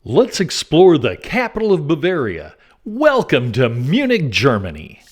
Let's explore the capital of Bavaria. Welcome to Munich, Germany.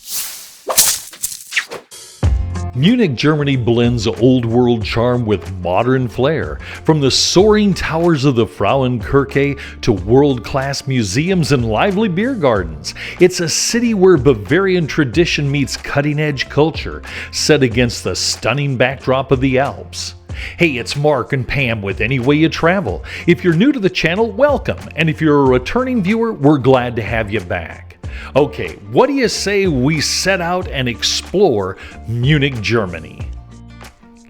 Munich, Germany blends old world charm with modern flair. From the soaring towers of the Frauenkirche to world-class museums and lively beer gardens, it's a city where Bavarian tradition meets cutting-edge culture, set against the stunning backdrop of the Alps. Hey, it's Mark and Pam with Any Way You Travel. If you're new to the channel, welcome. And if you're a returning viewer, we're glad to have you back. Okay, what do you say we set out and explore Munich, Germany?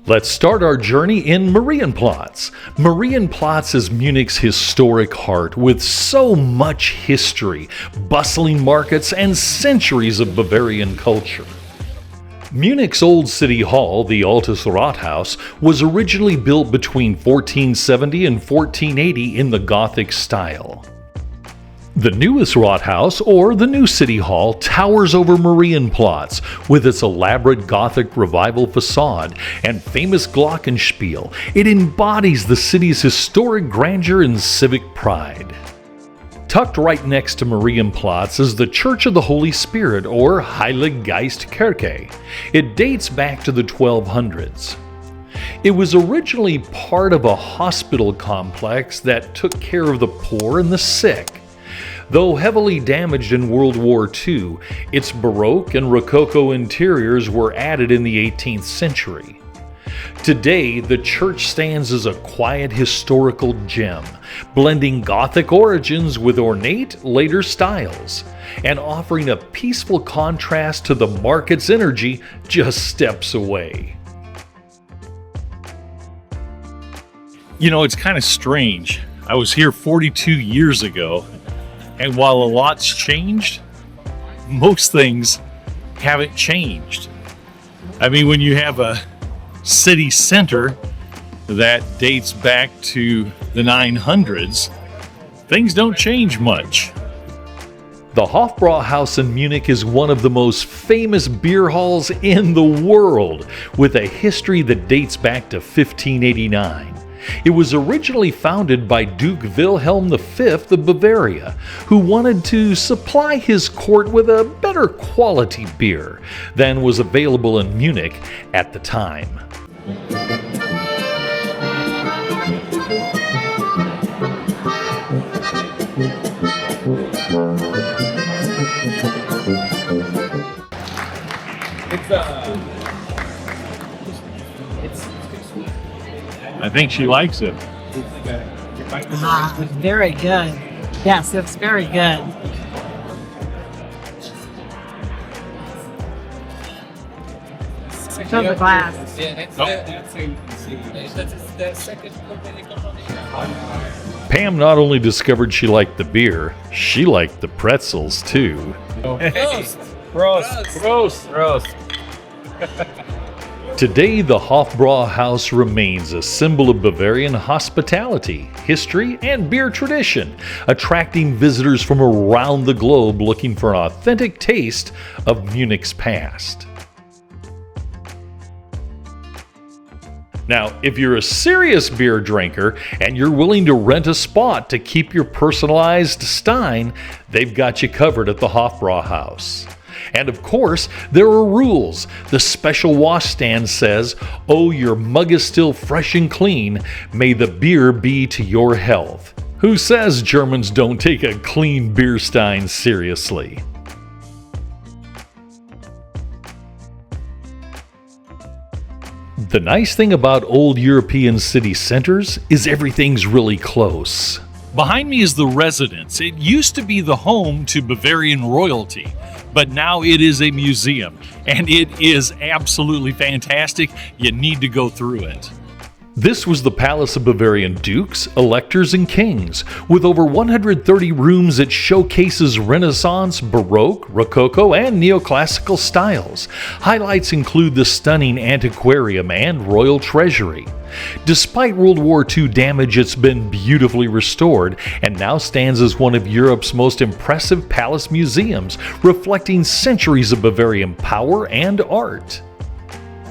Let's start our journey in Marienplatz. Marienplatz is Munich's historic heart with so much history, bustling markets, and centuries of Bavarian culture. Munich's old city hall, the Altes Rathaus, was originally built between 1470 and 1480 in the Gothic style. The newest Rathaus, or the new city hall, towers over Marienplatz with its elaborate Gothic revival facade and famous glockenspiel. It embodies the city's historic grandeur and civic pride. Tucked right next to Marienplatz is the Church of the Holy Spirit, or Heilige Geist Kirche. It dates back to the 1200s. It was originally part of a hospital complex that took care of the poor and the sick. Though heavily damaged in World War II, its Baroque and Rococo interiors were added in the 18th century. Today, the church stands as a quiet historical gem, blending Gothic origins with ornate later styles, and offering a peaceful contrast to the market's energy just steps away. You know, it's kind of strange. I was here 42 years ago, and while a lot's changed, most things haven't changed. I mean, when you have a city center that dates back to the 900s, things don't change much. The Hofbräuhaus in Munich is one of the most famous beer halls in the world, with a history that dates back to 1589. It was originally founded by Duke Wilhelm V of Bavaria, who wanted to supply his court with a better quality beer than was available in Munich at the time. I think she likes it. Very good. Yes, it's very good. Show the glass. Pam not only discovered she liked the beer, she liked the pretzels too. Prost. Today, the Hofbräuhaus remains a symbol of Bavarian hospitality, history, and beer tradition, attracting visitors from around the globe looking for an authentic taste of Munich's past. Now, if you're a serious beer drinker and you're willing to rent a spot to keep your personalized stein, they've got you covered at the Hofbräuhaus. And of course, there are rules. The special washstand says, "Oh, your mug is still fresh and clean. May the beer be to your health." Who says Germans don't take a clean beer stein seriously? The nice thing about old European city centers is everything's really close. Behind me is the residence. It used to be the home to Bavarian royalty, but now it is a museum, and it is absolutely fantastic. You need to go through it. This was the palace of Bavarian dukes, electors, and kings. With over 130 rooms, it showcases Renaissance, Baroque, Rococo, and Neoclassical styles. Highlights include the stunning antiquarium and royal treasury. Despite World War II damage, it's been beautifully restored and now stands as one of Europe's most impressive palace museums, reflecting centuries of Bavarian power and art.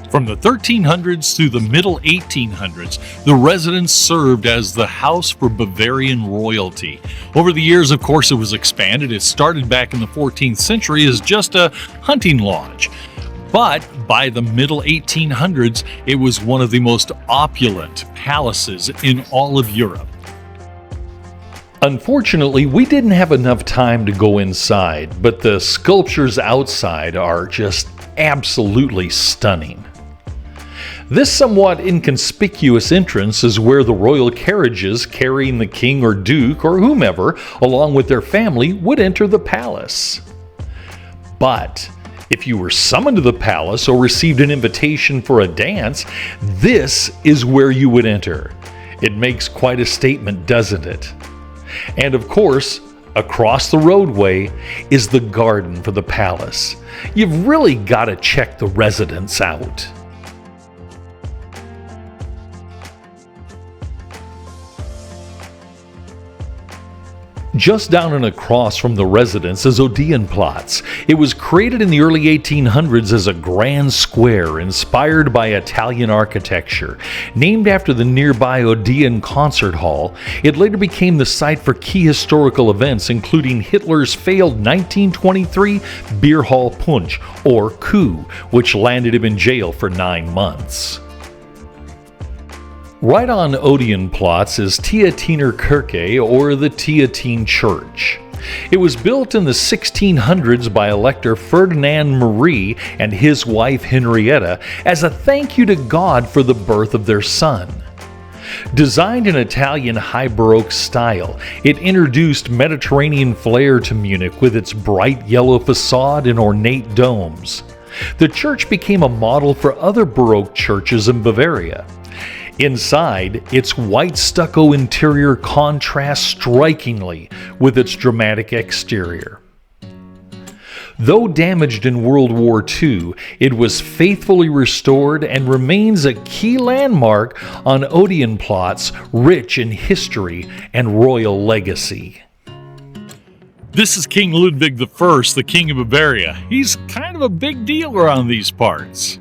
From the 1300s through the middle 1800s, the residence served as the house for Bavarian royalty. Over the years, of course, it was expanded. It started back in the 14th century as just a hunting lodge. But by the middle 1800s, it was one of the most opulent palaces in all of Europe. Unfortunately, we didn't have enough time to go inside, but the sculptures outside are just absolutely stunning. This somewhat inconspicuous entrance is where the royal carriages carrying the king or duke or whomever, along with their family, would enter the palace. But if you were summoned to the palace or received an invitation for a dance, this is where you would enter. It makes quite a statement, doesn't it? And of course, across the roadway is the garden for the palace. You've really got to check the residence out. Just down and across from the residence is Odeonplatz. It was created in the early 1800s as a grand square inspired by Italian architecture. Named after the nearby Odeon Concert Hall, it later became the site for key historical events including Hitler's failed 1923 beer hall putsch, or coup, which landed him in jail for 9 months. Right on Odeonplatz is Theatiner Kirche, or the Theatine Church. It was built in the 1600s by Elector Ferdinand Marie and his wife Henrietta as a thank you to God for the birth of their son. Designed in Italian high Baroque style, it introduced Mediterranean flair to Munich with its bright yellow facade and ornate domes. The church became a model for other Baroque churches in Bavaria. Inside, its white stucco interior contrasts strikingly with its dramatic exterior. Though damaged in World War II, it was faithfully restored and remains a key landmark on Odeonplatz, rich in history and royal legacy. This is King Ludwig I, the King of Bavaria. He's kind of a big deal around these parts.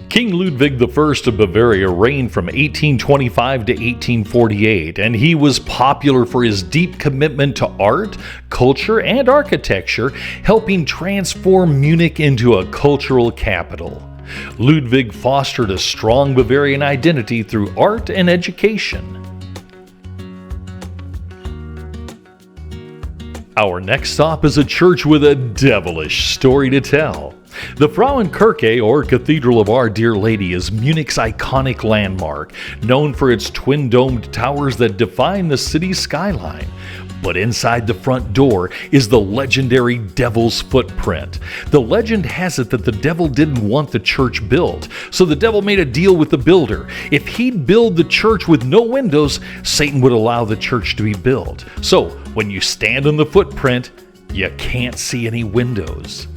King Ludwig I of Bavaria reigned from 1825 to 1848, and he was popular for his deep commitment to art, culture, and architecture, helping transform Munich into a cultural capital. Ludwig fostered a strong Bavarian identity through art and education. Our next stop is a church with a devilish story to tell. The Frauenkirche, or Cathedral of Our Dear Lady, is Munich's iconic landmark, known for its twin-domed towers that define the city's skyline. But inside the front door is the legendary Devil's Footprint. The legend has it that the devil didn't want the church built, so the devil made a deal with the builder. If he'd build the church with no windows, Satan would allow the church to be built. So when you stand on the footprint, you can't see any windows.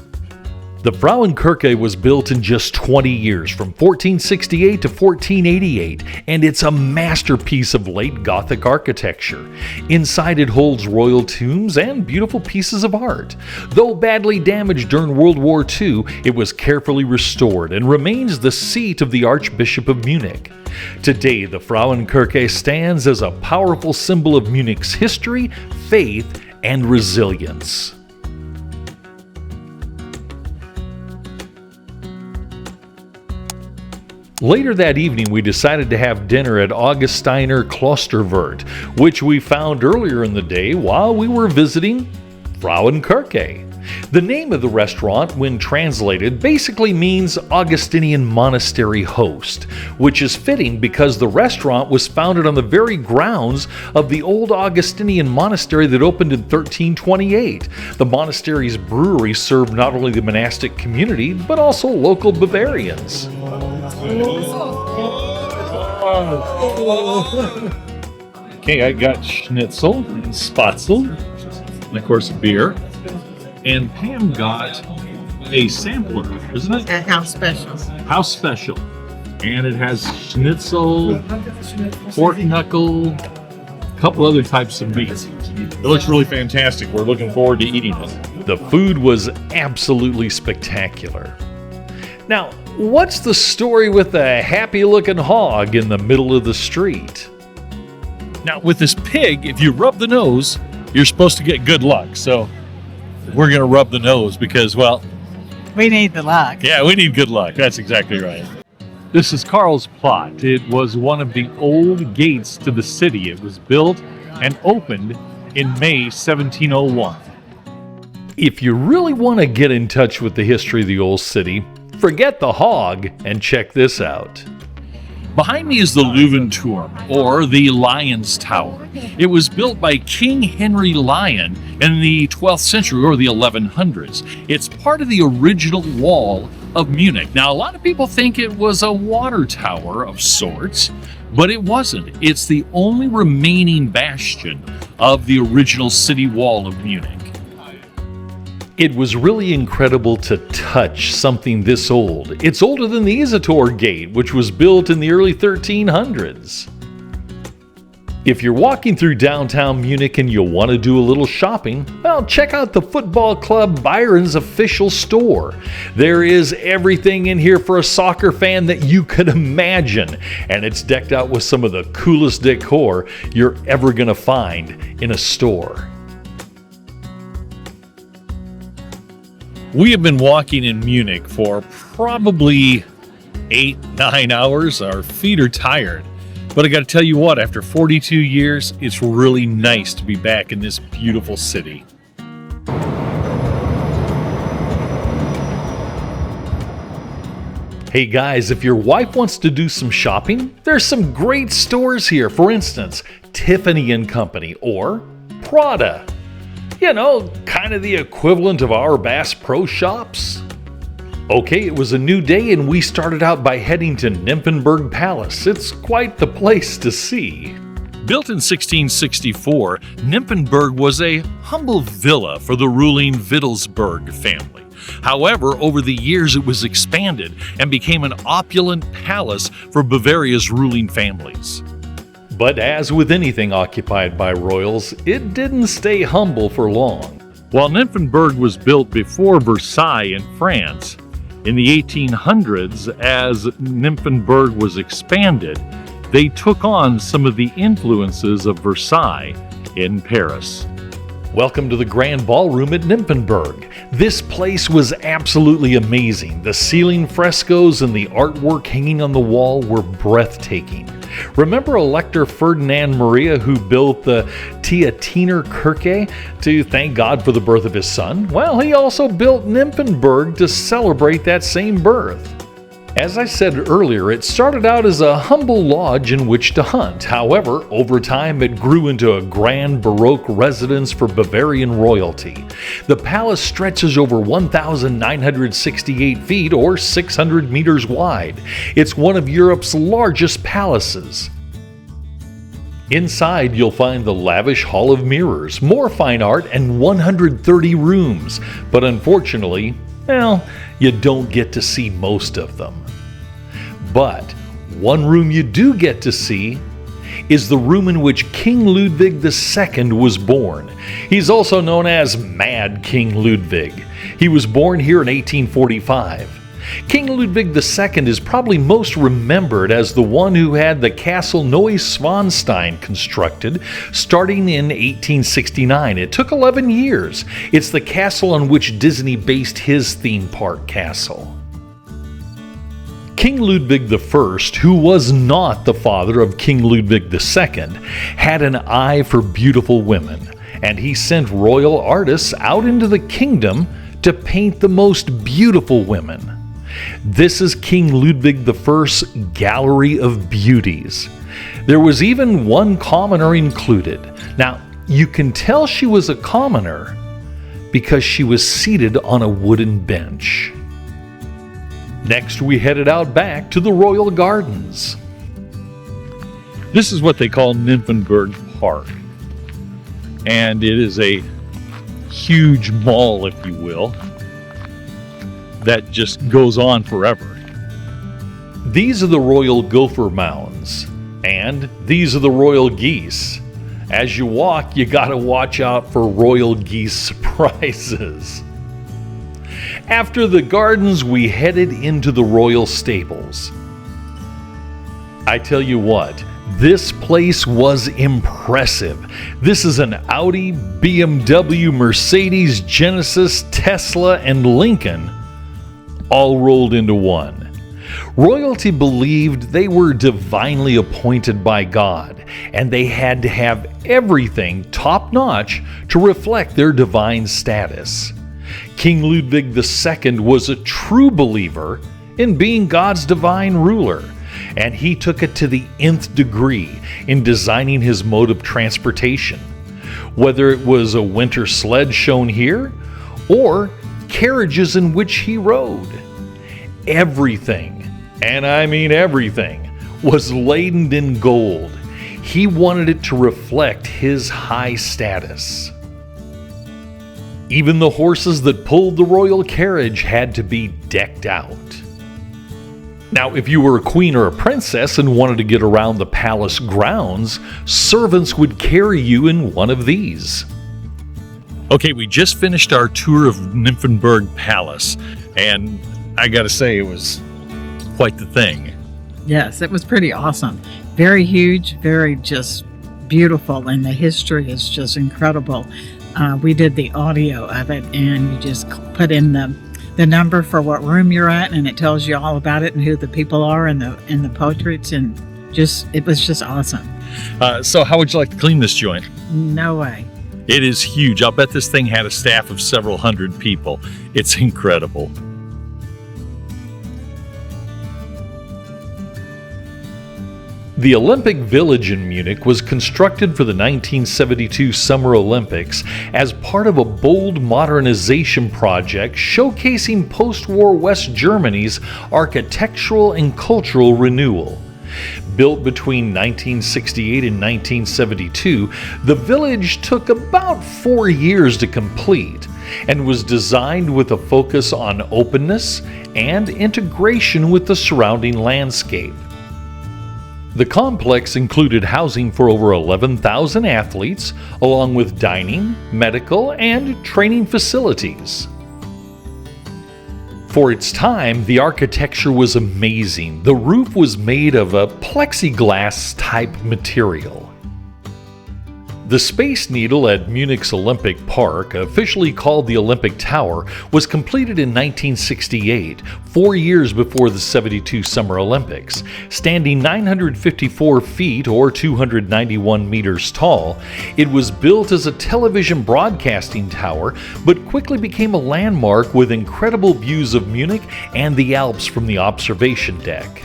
The Frauenkirche was built in just 20 years, from 1468 to 1488, and it's a masterpiece of late Gothic architecture. Inside it holds royal tombs and beautiful pieces of art. Though badly damaged during World War II, it was carefully restored and remains the seat of the Archbishop of Munich. Today, the Frauenkirche stands as a powerful symbol of Munich's history, faith, and resilience. Later that evening, we decided to have dinner at Augustiner Klosterwirt, which we found earlier in the day while we were visiting Frauenkirche. The name of the restaurant, when translated, basically means Augustinian monastery host, which is fitting because the restaurant was founded on the very grounds of the old Augustinian monastery that opened in 1328. The monastery's brewery served not only the monastic community, but also local Bavarians. Okay, I got schnitzel and spatzel, and of course beer. And Pam got a sampler, isn't it? At House Special. House Special. And it has schnitzel, pork knuckle, a couple other types of meat. It looks really fantastic. We're looking forward to eating it. The food was absolutely spectacular. Now, What's the story with the happy-looking hog in the middle of the street? Now, with this pig, if you rub the nose, you're supposed to get good luck. So we're going to rub the nose because, well, We need the luck. yeah, we need good luck. That's exactly right. This is Karl's Plot. It was one of the old gates to the city. It was built and opened in May 1701. If you really want to get in touch with the history of the old city, forget the hog and check this out. Behind me is the Löwenturm, or the Lion's Tower. It was built by King Henry Lion in the 12th century or the 1100s. It's part of the original wall of Munich. Now, a lot of people think it was a water tower of sorts, but it wasn't. It's the only remaining bastion of the original city wall of Munich. It was really incredible to touch something this old. It's older than the Isidor Gate, which was built in the early 1300s. If you're walking through downtown Munich and you want to do a little shopping, well, check out the football club Bayern's official store. There is everything in here for a soccer fan that you could imagine, and it's decked out with some of the coolest decor you're ever going to find in a store. We have been walking in Munich for probably 8-9 hours. Our feet are tired. But I got to tell you what, after 42 years, it's really nice to be back in this beautiful city. Hey guys, if your wife wants to do some shopping, there's some great stores here. For instance, Tiffany & Company or Prada. You know, kind of the equivalent of our Bass Pro Shops. Okay, it was a new day and we started out by heading to Nymphenburg Palace. It's quite the place to see. Built in 1664, Nymphenburg was a humble villa for the ruling Wittelsburg family. However, over the years it was expanded and became an opulent palace for Bavaria's ruling families. But as with anything occupied by royals, it didn't stay humble for long. While Nymphenburg was built before Versailles in France, in the 1800s, as Nymphenburg was expanded, they took on some of the influences of Versailles in Paris. Welcome to the Grand Ballroom at Nymphenburg. This place was absolutely amazing. The ceiling frescoes and the artwork hanging on the wall were breathtaking. Remember Elector Ferdinand Maria, who built the Theatiner Kirche to thank God for the birth of his son? Well, he also built Nymphenburg to celebrate that same birth. As I said earlier, it started out as a humble lodge in which to hunt. However, over time it grew into a grand Baroque residence for Bavarian royalty. The palace stretches over 1,968 feet or 600 meters wide. It's one of Europe's largest palaces. Inside, you'll find the lavish Hall of Mirrors, more fine art, and 130 rooms. But unfortunately, well, you don't get to see most of them. But one room you do get to see is the room in which King Ludwig II was born. He's also known as Mad King Ludwig. He was born here in 1845. King Ludwig II is probably most remembered as the one who had the Castle Neuschwanstein constructed starting in 1869. It took 11 years. It's the castle on which Disney based his theme park castle. King Ludwig I, who was not the father of King Ludwig II, had an eye for beautiful women, and he sent royal artists out into the kingdom to paint the most beautiful women. This is King Ludwig I's Gallery of Beauties. There was even one commoner included. Now, you can tell she was a commoner because she was seated on a wooden bench. Next, we headed out back to the royal gardens. This is what they call Nymphenburg Park. And it is a huge mall, if you will, that just goes on forever. These are the royal gopher mounds, and these are the royal geese. As you walk, you gotta watch out for royal geese surprises. After the gardens, we headed into the royal stables. I tell you what, this place was impressive. This is an Audi, BMW, Mercedes, Genesis, Tesla, and Lincoln, all rolled into one. Royalty believed they were divinely appointed by God, and they had to have everything top-notch to reflect their divine status. King Ludwig II was a true believer in being God's divine ruler, and he took it to the nth degree in designing his mode of transportation. Whether it was a winter sled shown here, or carriages in which he rode. Everything, and I mean everything, was laden in gold. He wanted it to reflect his high status. Even the horses that pulled the royal carriage had to be decked out. Now, if you were a queen or a princess and wanted to get around the palace grounds, servants would carry you in one of these. Okay, we just finished our tour of Nymphenburg Palace, and I gotta say, it was quite the thing. Yes, it was pretty awesome. Very huge, very just beautiful, and the history is just incredible. We did the audio of it, and you just put in the number for what room you're at, and it tells you all about it and who the people are and the portraits, and it was just awesome. So how would you like to clean this joint? No way. It is huge. I'll bet this thing had a staff of several hundred people. It's incredible. The Olympic Village in Munich was constructed for the 1972 Summer Olympics as part of a bold modernization project showcasing post-war West Germany's architectural and cultural renewal. Built between 1968 and 1972, the village took about 4 years to complete and was designed with a focus on openness and integration with the surrounding landscape. The complex included housing for over 11,000 athletes, along with dining, medical, and training facilities. For its time, the architecture was amazing. The roof was made of a plexiglass-type material. The Space Needle at Munich's Olympic Park, officially called the Olympic Tower, was completed in 1968, 4 years before the '72 Summer Olympics. Standing 954 feet or 291 meters tall, it was built as a television broadcasting tower, but quickly became a landmark with incredible views of Munich and the Alps from the observation deck.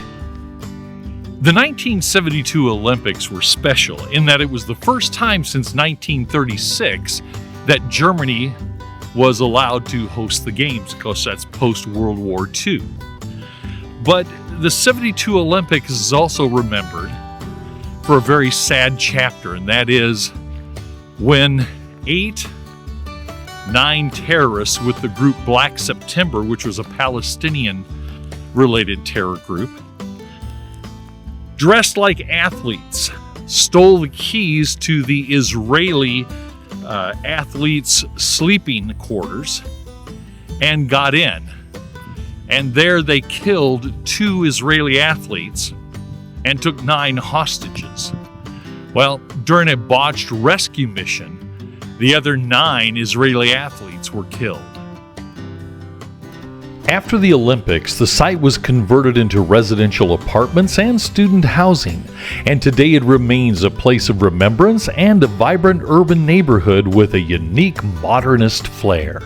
The 1972 Olympics were special in that it was the first time since 1936 that Germany was allowed to host the games, because that's post-World War II. But the '72 Olympics is also remembered for a very sad chapter, and that is when 9 terrorists with the group Black September, which was a Palestinian-related terror group, dressed like athletes, stole the keys to the Israeli athletes' sleeping quarters and got in. And there they killed 2 Israeli athletes and took 9 hostages. Well, during a botched rescue mission, the other 9 Israeli athletes were killed. After the Olympics, the site was converted into residential apartments and student housing, and today it remains a place of remembrance and a vibrant urban neighborhood with a unique modernist flair.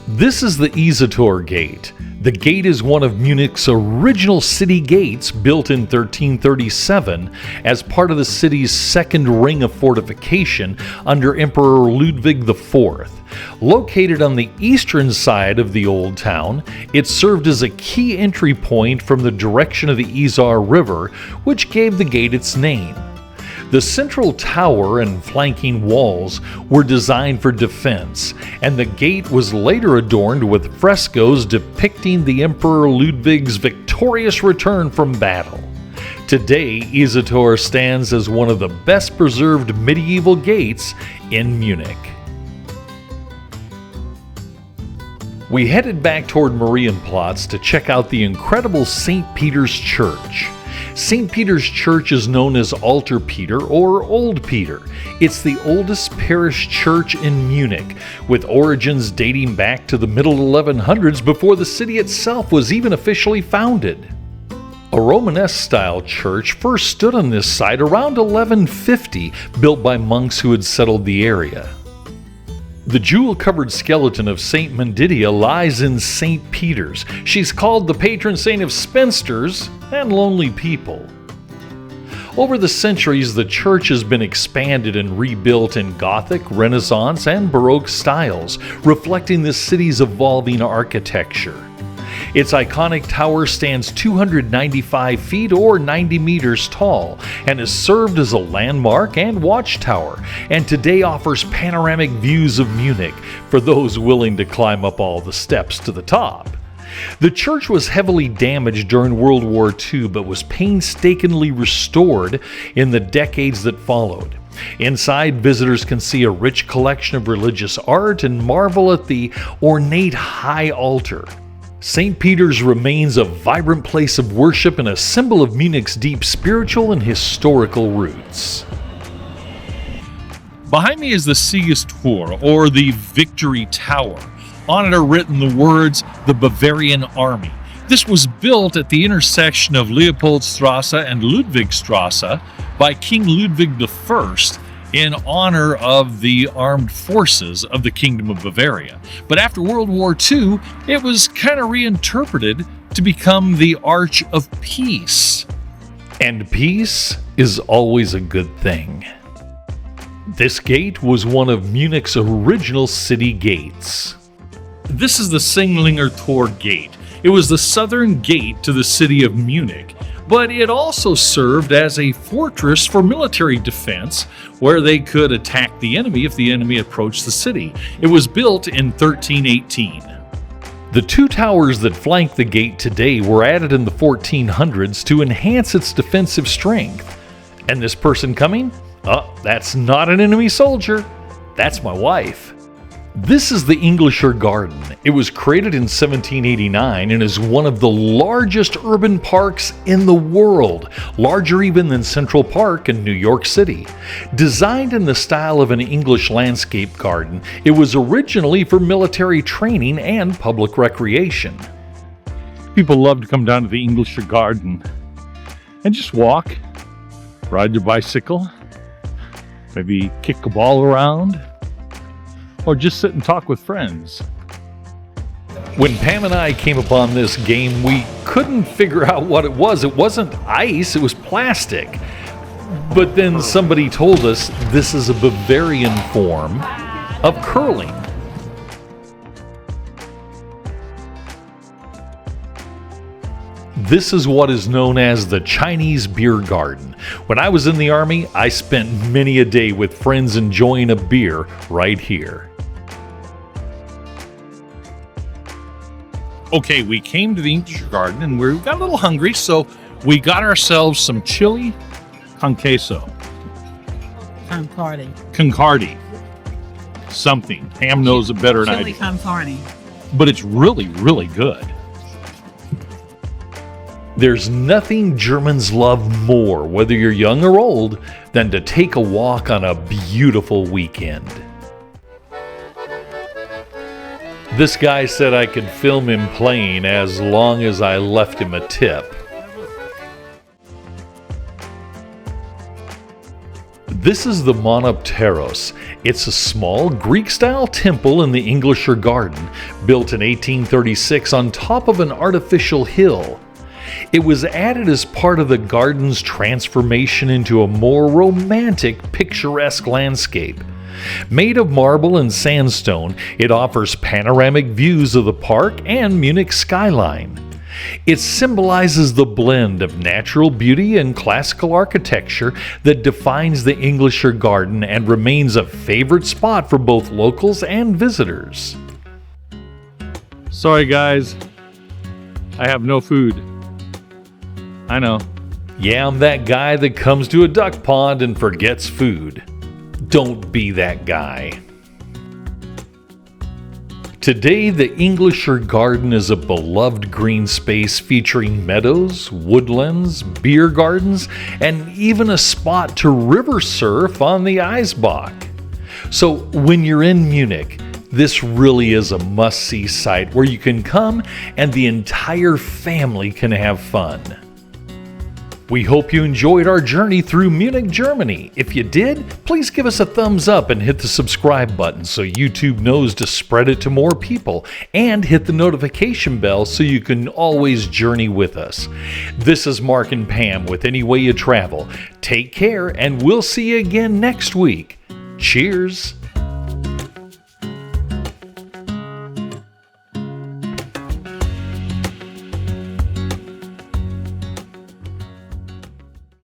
This is the Isator Gate. The gate is one of Munich's original city gates, built in 1337 as part of the city's second ring of fortification under Emperor Ludwig IV. Located on the eastern side of the old town, it served as a key entry point from the direction of the Isar River, which gave the gate its name. The central tower and flanking walls were designed for defense, and the gate was later adorned with frescoes depicting the Emperor Ludwig's victorious return from battle. Today, Isator stands as one of the best preserved medieval gates in Munich. We headed back toward Marienplatz to check out the incredible St. Peter's Church. St. Peter's Church is known as Alter Peter or Old Peter. It's the oldest parish church in Munich, with origins dating back to the middle 1100s before the city itself was even officially founded. A Romanesque-style church first stood on this site around 1150, built by monks who had settled the area. The jewel-covered skeleton of Saint Mendidia lies in St. Peter's. She's called the patron saint of spinsters and lonely people. Over the centuries, the church has been expanded and rebuilt in Gothic, Renaissance, and Baroque styles, reflecting the city's evolving architecture. Its iconic tower stands 295 feet or 90 meters tall and has served as a landmark and watchtower, and today offers panoramic views of Munich for those willing to climb up all the steps to the top. The church was heavily damaged during World War II but was painstakingly restored in the decades that followed. Inside, visitors can see a rich collection of religious art and marvel at the ornate high altar. St. Peter's remains a vibrant place of worship and a symbol of Munich's deep spiritual and historical roots. Behind me is the Siegestor, or the Victory Tower. On it are written the words, "The Bavarian Army." This was built at the intersection of Leopoldstrasse and Ludwigstrasse by King Ludwig I in honor of the armed forces of the Kingdom of Bavaria. But after World War II, it was kind of reinterpreted to become the Arch of Peace. And peace is always a good thing. This gate was one of Munich's original city gates. This is the Singlinger Tor Gate. It was the southern gate to the city of Munich, but it also served as a fortress for military defense where they could attack the enemy if the enemy approached the city. It was built in 1318. The two towers that flank the gate today were added in the 1400s to enhance its defensive strength. And this person coming? Oh, that's not an enemy soldier. That's my wife. This is the Englisher Garten. It was created in 1789 and is one of the largest urban parks in the world, larger even than Central Park in New York City. Designed in the style of an English landscape garden, it was originally for military training and public recreation. People love to come down to the Englisher Garden and just walk, ride their bicycle, maybe kick a ball around, or just sit and talk with friends. When Pam and I came upon this game, we couldn't figure out what it was. It wasn't ice, it was plastic. But then somebody told us this is a Bavarian form of curling. This is what is known as the Chinese beer garden. When I was in the Army, I spent many a day with friends enjoying a beer right here. Okay, we came to the Englisher Garden and we got a little hungry, so we got ourselves some chili con queso. Con carne. Something. Ham knows it better than I do. Chili con carne. But it's really, really good. There's nothing Germans love more, whether you're young or old, than to take a walk on a beautiful weekend. This guy said I could film him playing as long as I left him a tip. This is the Monopteros. It's a small Greek-style temple in the Englisher Garden, built in 1836 on top of an artificial hill. It was added as part of the garden's transformation into a more romantic, picturesque landscape. Made of marble and sandstone, it offers panoramic views of the park and Munich skyline. It symbolizes the blend of natural beauty and classical architecture that defines the Englisher Garden and remains a favorite spot for both locals and visitors. Sorry guys, I have no food. I know, Yeah, I'm that guy that comes to a duck pond and forgets food. Don't be that guy. Today, the Englisher Garten is a beloved green space featuring meadows, woodlands, beer gardens, and even a spot to river surf on the Eisbach. So when you're in Munich, this really is a must-see site where you can come and the entire family can have fun. We hope you enjoyed our journey through Munich, Germany. If you did, please give us a thumbs up and hit the subscribe button so YouTube knows to spread it to more people, and hit the notification bell so you can always journey with us. This is Mark and Pam with Any Way You Travel. Take care, and we'll see you again next week. Cheers!